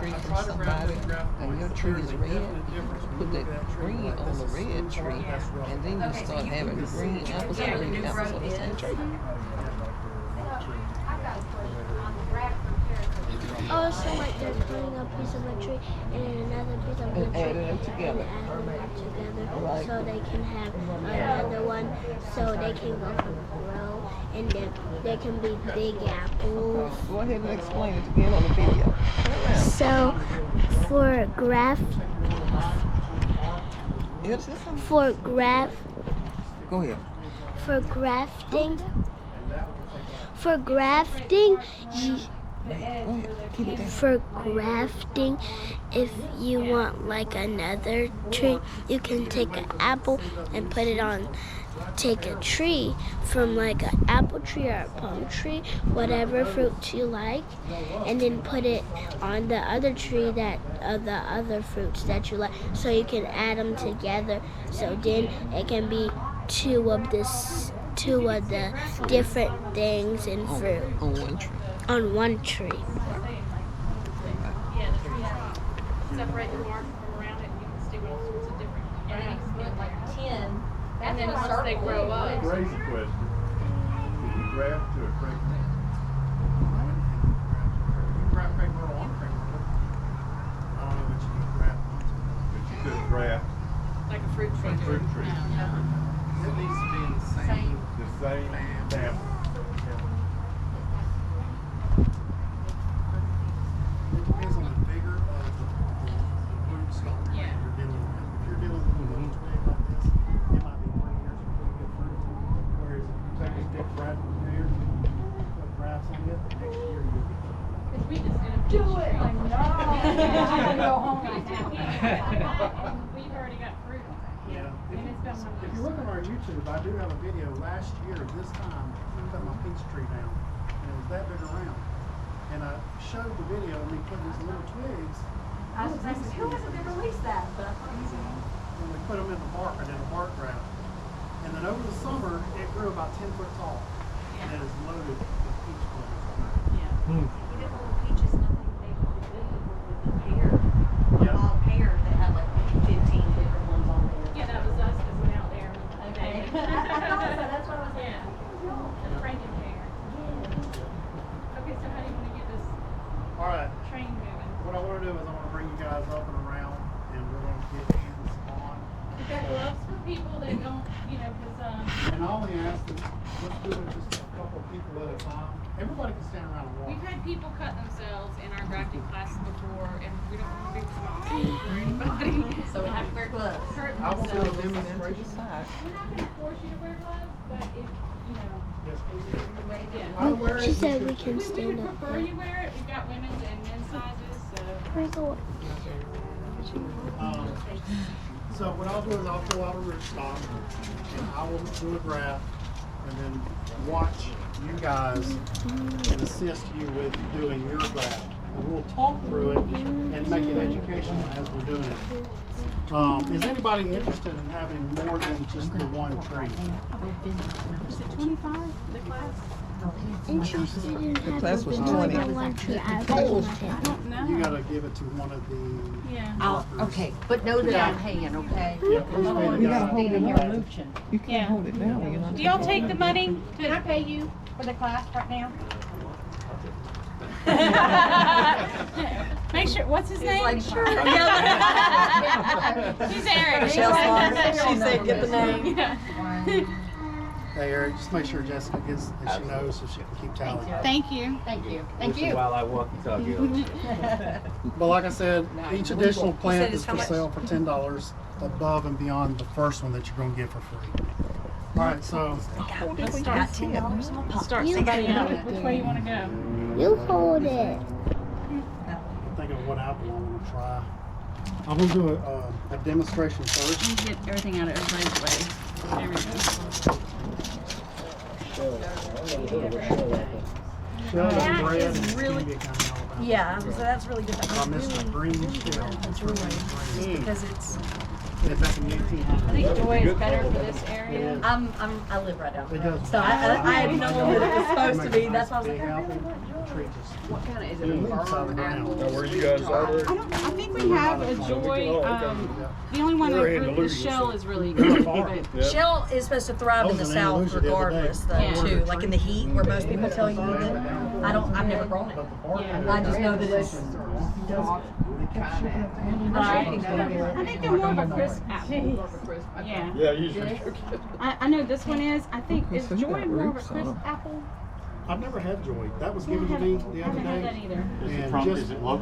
tree from somebody and your tree is red, put that green on the red tree, and then you start having green apples and green apples on the same tree. Also, like they're putting a piece of a tree and another piece of a tree And adding them together. Right. So they can have another one, so they can go from grow, and then there can be big apples. Go ahead and explain it again on the video. So for Yes, yes, I'm- for graf Go ahead. for grafting for grafting you, Go ahead. Keep it down. for grafting, if you want like another tree, you can take an apple and put it on. Take a tree from like an apple tree or a plum tree, whatever fruit you like, and then put it on the other tree that the other fruits that you like. So you can add them together. So then it can be two of the different things in fruit On one tree. on one tree. Yeah, the tree has separate the bark from around it, and you can see all sorts of different. And it makes it like 10. And then once they grow up. Crazy question. Did you graft to a creek? You graft creek myrtle on creek myrtle. I don't know what you can graft onto. But you could graft Like a fruit tree. a fruit tree. No. It needs to be in the same. The same family. It depends on the vigor of the root stock Yeah. you're dealing with. If you're dealing with a little twig like this, it might be 3 years before you get fruit. Whereas if you take a stick right from here, put grafts on it, next year you'll get fruit. Because we just did a do it. I know. Go home. We've already got fruit. Yeah. And it's been one of If those. you look on our YouTube, I do have a video last year this time. I cut my peach tree down, and it was that big around. And I showed the video of me putting these little twigs. I was like, who hasn't ever released that? But And we put them in the bark. I did a bark graft. And then over the summer, it grew about 10 foot tall. And it is loaded with peach blossoms. Yeah. we did little peaches, and I think they really good with the pear. Yeah. Wild pear that had like 15 different ones on there. Yeah, that was us that went out there. Okay. I thought so. That's what I was like. Yeah. The Frankenpear. Okay, so how do you want to get this All right. train moving? What I want to do is I want to bring you guys up and around, and we're going to get hands on. We've got gloves for people that don't, because And I only ask that let's do it just a couple of people at a time. Everybody can stand around and walk. we've had people cut themselves in our grafting classes before, and we don't want to be responsible for anybody. So we have to wear gloves. Hurting I will do a themselves. demonstration. We're not going to force you to wear gloves, but if, Yes, please. yeah. I'll wear it. She You said can- we can We stand would up prefer there. you wear it. We've got women's and men's sizes, so. Where's the one? So what I'll do is I'll pull out a rootstock, and I will do a graft, and then watch you guys and assist you with doing your graft. And we'll talk through it and make it educational as we're doing it. Is anybody interested in having more than just the one tree? Is it 25, the class? Interested in class was having more 20. than one tree. I don't know. You gotta give it to one of the Yeah. Okay, but know that I'm paying, okay? Yeah, please pay the You guy. gotta hold it You're down. mooching. You can't Yeah. hold it down when you're not. Do y'all take the taking money? Can I pay you for the class right now? Make sure, what's his name? like, sure. He's Eric. She said, get the name. Yeah. Hey Eric, just make sure Jessica gets, and she knows so she can keep tally. Thank you. Thank you. Thank you. While I walk and talk you. But like I said, each additional plant it's is how for much? sale for $10 above and beyond the first one that you're gonna get for free. All right, so Start somebody out. Which way you want to go? You hold it. I'm thinking of what apple I wanna try. I'm gonna do a demonstration first. Get everything out of everybody's way. There we go. Shell That and bread is and really- stevia kind of all about. Yeah, so that's really good. I missed the green shell. It's really, because it's, Yeah, back in the 1800s. I think Joy is better for this area. I live right down the It road. does. So I had known that it was supposed to be, that's why I was like, Big I really apple. want Joy. the tree just What kind of, is it a booms out of the firm ground. apple? Now, where you guys are there? I think we have a joy. The only one We're in that the Louisiana. shell is really good. But Yeah. Shell is supposed to thrive in the Those in south Andalusia the other day. regardless, though, Yeah. too. Like in the heat, where most people tell you that. I've never grown it. But the bark Yeah. I just know that it's. right. I think they're more of a crisp apple. Yeah. Yeah, usually. I know this one is. I think is Joy more of a crisp apple. I've never had Joy. That was given to me the I other haven't had that day. either.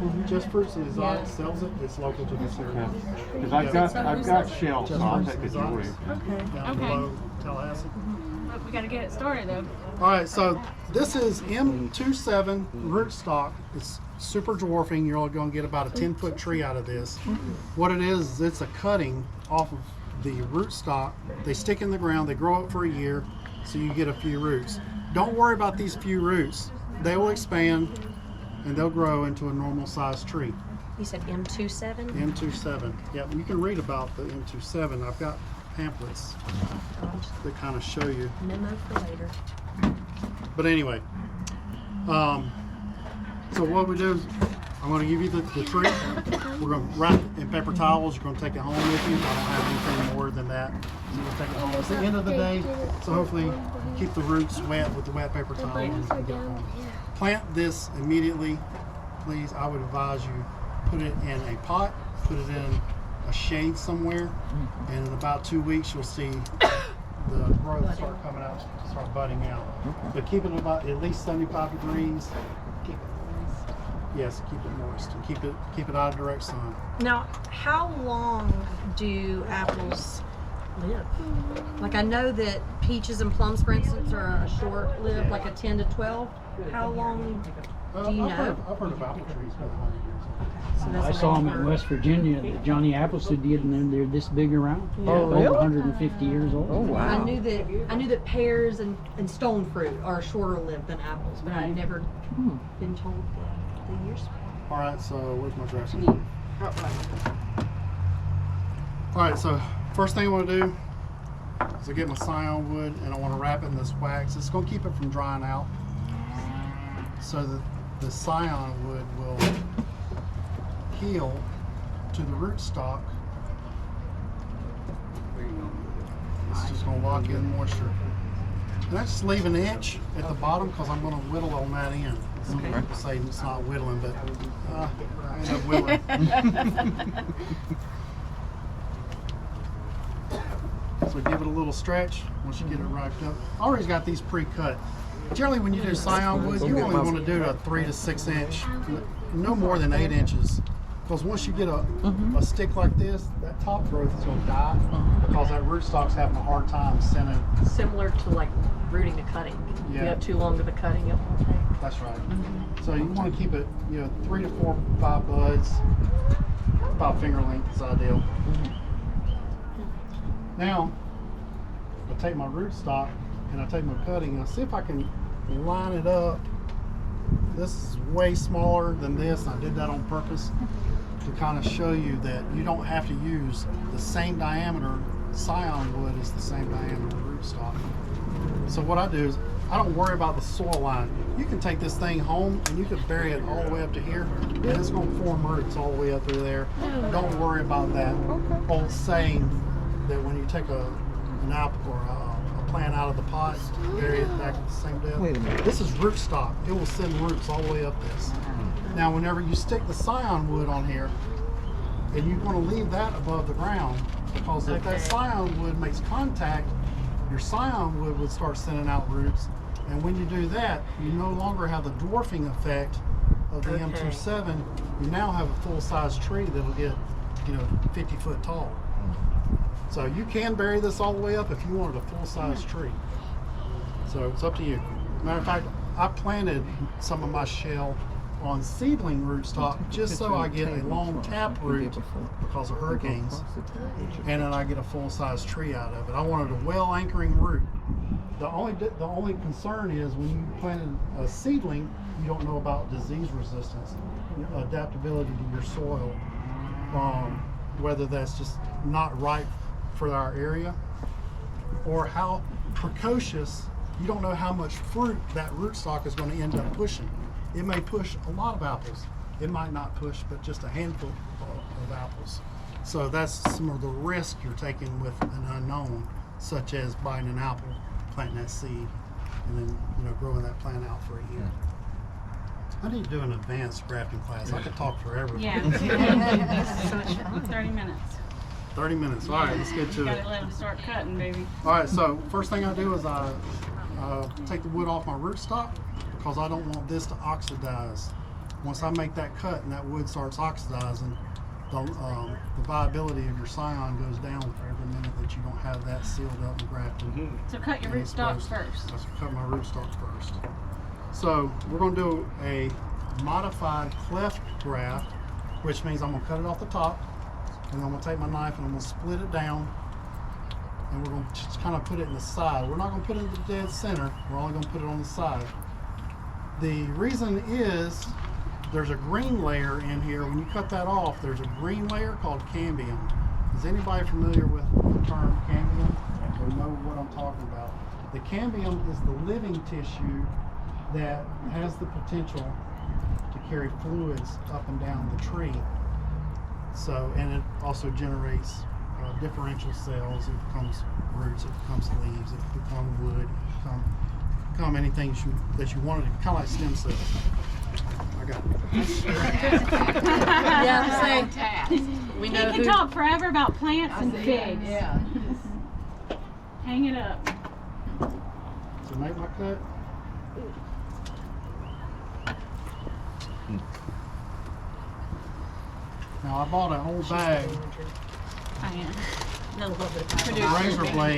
And Just Fruits Design sells it. It's local to this area. Because I've got shells, so I'll take the Joy. Down Okay. below Tallahassee. But we got to get it started though. All right, so this is M27 rootstock. It's super dwarfing. You're only going to get about a 10-foot tree out of this. What it is, it's a cutting off of the rootstock. They stick in the ground. They grow up for a year, so you get a few roots. Don't worry about these few roots. They will expand and they'll grow into a normal sized tree. You said M27? M27. Yeah, you can read about the M27. I've got pamphlets that kind of show you. Memo for later. But anyway, so what we do is I'm going to give you the tree. We're going to wrap it in paper towels. You're going to take it home with you. I don't have anything more than that. So you'll take it home. It's the end of the day, so hopefully keep the roots wet with the wet paper towel and you can get it home. Plant this immediately, please. I would advise you put it in a pot, put it in a shade somewhere, and in about 2 weeks you'll see the growth start coming out, start budding out. But keep it about at least 75 degrees. Keep it moist. Yes, keep it moist and keep it out of direct sun. Now, how long do apples live? Like I know that peaches and plums, for instance, are a short live, like a 10 to 12. How long do you know? I've heard of apple trees for 100 years. So that's I a saw long them in time. West Virginia, that Johnny Appleseed did, and they're this big around. Oh, Over really? 150 years old. Oh, wow. I knew that pears and stone fruit are shorter lived than apples, but I'd never been told the years. All right, so where's my dressing? All right, so first thing I want to do is I get my scion wood and I want to wrap it in this wax. It's going to keep it from drying out, so that the scion wood will heal to the rootstock. It's just going to lock in moisture. And I just leave an inch at the bottom because I'm going to whittle on that end. Some people say it's not whittling, but I end up whittling. So give it a little stretch once you get it wrapped up. I already got these pre-cut. Generally, when you do scion wood, you only want to do a 3 to 6 inch, no more than 8 inches. Because once you get a stick like this, that top growth is going to die because that rootstock's having a hard time sending. Similar to like rooting a cutting. If Yeah. you have too long of a cutting, it won't take. That's right. So you want to keep it, 3 to 4, 5 buds, about finger length is ideal. Now, I take my rootstock and I take my cutting and I see if I can line it up. This is way smaller than this. I did that on purpose to kind of show you that you don't have to use the same diameter. Scion wood is the same diameter rootstock. So what I do is I don't worry about the soil line. You can take this thing home and you can bury it all the way up to here and it's going to form roots all the way up through there. Don't worry about that old saying that when you take an apple or a plant out of the pot, bury it back at the same depth. Wait a minute. This is rootstock. It will send roots all the way up this. Now, whenever you stick the scion wood on here, and you want to leave that above the ground, because if that scion wood makes contact, your scion wood would start sending out roots. And when you do that, you no longer have the dwarfing effect of the M27. You now have a full-size tree that will get, 50 foot tall. So you can bury this all the way up if you wanted a full-size tree. So it's up to you. Matter of fact, I planted some of my shell on seedling rootstock just so I get a long tap root because of hurricanes, and then I get a full-size tree out of it. I wanted a well anchoring root. The only concern is when you planted a seedling, you don't know about disease resistance, adaptability to your soil, whether that's just not right for our area, or how precocious. You don't know how much fruit that rootstock is going to end up pushing. it may push a lot of apples. It might not push but just a handful of apples. So that's some of the risk you're taking with an unknown, such as buying an apple, planting that seed, and then growing that plant out for a year. I need to do an advanced grafting class. I could talk forever. Yeah. 30 minutes. 30 minutes. All right, let's get to Gotta it. let them start cutting, baby. All right, so first thing I do is I take the wood off my rootstock because I don't want this to oxidize. Once I make that cut and that wood starts oxidizing, the viability of your scion goes down for every minute that you don't have that sealed up and grafted. So cut your and rootstock exposed. first. Let's cut my rootstock first. So we're going to do a modified cleft graft, which means I'm going to cut it off the top, and then I'm going to take my knife and I'm going to split it down, and we're going to just kind of put it in the side. We're not going to put it in the dead center. We're only going to put it on the side. The reason is there's a green layer in here. When you cut that off, there's a green layer called cambium. Is anybody familiar with the term cambium or know what I'm talking about? The cambium is the living tissue that has the potential to carry fluids up and down the tree. So, and it also generates differential cells. It becomes roots, it becomes leaves, it becomes wood, it become anything that you wanted to, kind of like stem cells. I got it. Yeah, I'm saying. We He know can who. talk forever about plants and figs. Yeah. Hang it up. So make my cut. Now I bought an old bag I am. of razor blade.